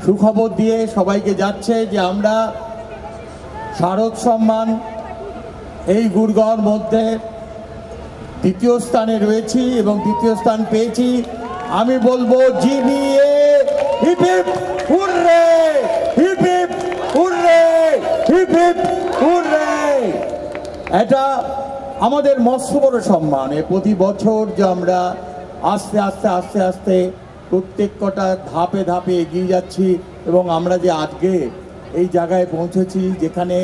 সুখবর দিয়ে সবাইকে যাচ্ছে যে আমরা শারদ সম্মান এই গুড়গাঁওর মধ্যে দ্বিতীয় স্থানে রয়েছি এবং দ্বিতীয় স্থান পেয়েছি। আমি বলবো জিনিয়ে hip hip hurray, hip hip hurray, hip hip hurray. এটা আমাদের মস্ত বড় সম্মান। প্রতি বছর যে আমরা আস্তে আস্তে আস্তে আস্তে প্রত্যেক কটা ধাপে ধাপে এগিয়ে যাচ্ছি এবং আমরা যে আজকে এই জায়গায় পৌঁছেছি যেখানে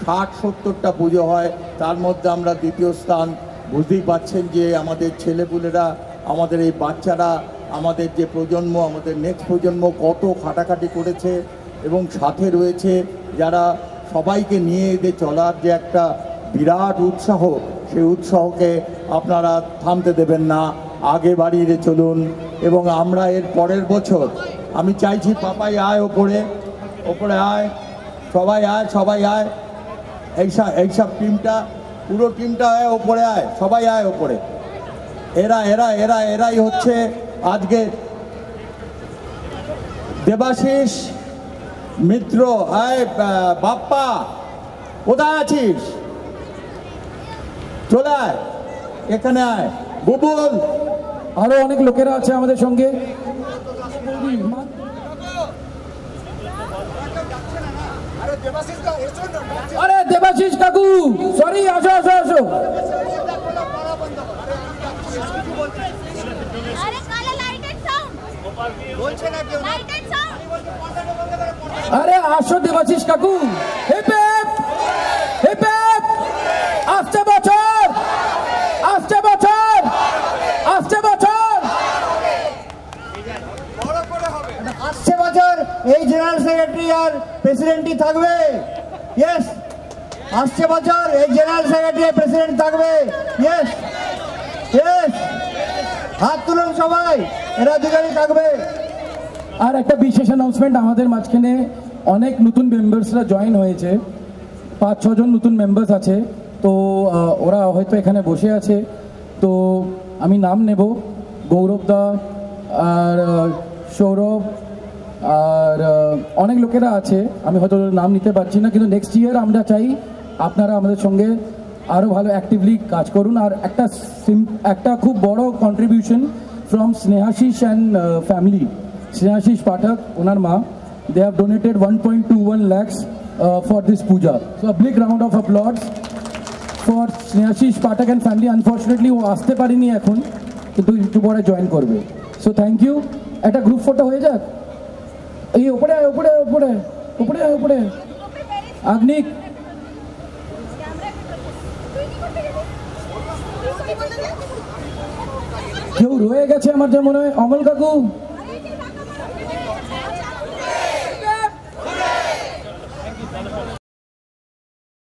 60-70টা পুজো হয়, তার মধ্যে আমরা দ্বিতীয় স্থান। বুঝতেই পারছেন যে আমাদের ছেলেপুলেরা, আমাদের এই বাচ্চারা, আমাদের যে প্রজন্ম, আমাদের নেক্সট প্রজন্ম কত খাটাখাটি করেছে এবং সাথে রয়েছে যারা সবাইকে নিয়ে এদের চলার যে একটা বিরাট উৎসাহ, সেই উৎসাহকে আপনারা থামতে দেবেন না, আগে বাড়িয়ে চলুন। এবং আমরা এর পরের বছর আমি চাইছি পাপাই আয় ওপরে, ওপরে আয়, সবাই আয়, সবাই আয়, এইসব টিমটা, পুরো টিমটা আয় ওপরে, আয় সবাই আয় ওপরে। এরাই হচ্ছে আজকে দেবাশিস মিত্র। আয় বাপ্পা, কোথায় আছিস? চলে আয়, এখানে আয়। বুবুল, আরো অনেক লোকেরা আছে আমাদের সঙ্গে। আরে দেবাশিস কাকু, সরি, আসো আসো আসো। আরে আসো দেবাশিস কাকু। Hip hip hip hip. আসছে বছর, আসছে বছর, আসছে বছর, আসছে বছর এই জেনারেল সেক্রেটারি আর প্রেসিডেন্টই থাকবে। ইয়েস, আসছে বছর এই জেনারেল সেক্রেটারি আর প্রেসিডেন্ট থাকবে। ইয়েস ইয়েস, হাত তুলুন সবাই, এরা দুজনই থাকবে। আর একটা বিশেষ অ্যানাউন্সমেন্ট, আমাদের মাঝখানে অনেক নতুন মেম্বার্সরা জয়েন হয়েছে, 5-6 জন নতুন মেম্বার্স আছে। তো ওরা হয়তো এখানে বসে আছে, তো আমি নাম নেব। গৌরব দা আর সৌরভ আর অনেক লোকেরা আছে, আমি হয়তো নাম নিতে পারছি না, কিন্তু নেক্সট ইয়ার আমরা চাই আপনারা আমাদের সঙ্গে আরও ভালো অ্যাক্টিভলি কাজ করুন। আর একটা খুব বড় contribution from Snehashis and family, Snehashis Pathak, ওনার মা, they have donated 1.21 lakhs for this puja. So a big round of applause for Snehashish Pathak and family. Unfortunately ও আসতে পারেনি এখন, কিন্তু একটু পরে জয়েন করবে। So thank you. একটা গ্রুপ ফটো হয়ে যাক। এই উপরে উপরে উপরে উপরে উপরে আগ্নিক, কেউ রয়ে গেছে আমার যা মনে হয়। অমল কাকু,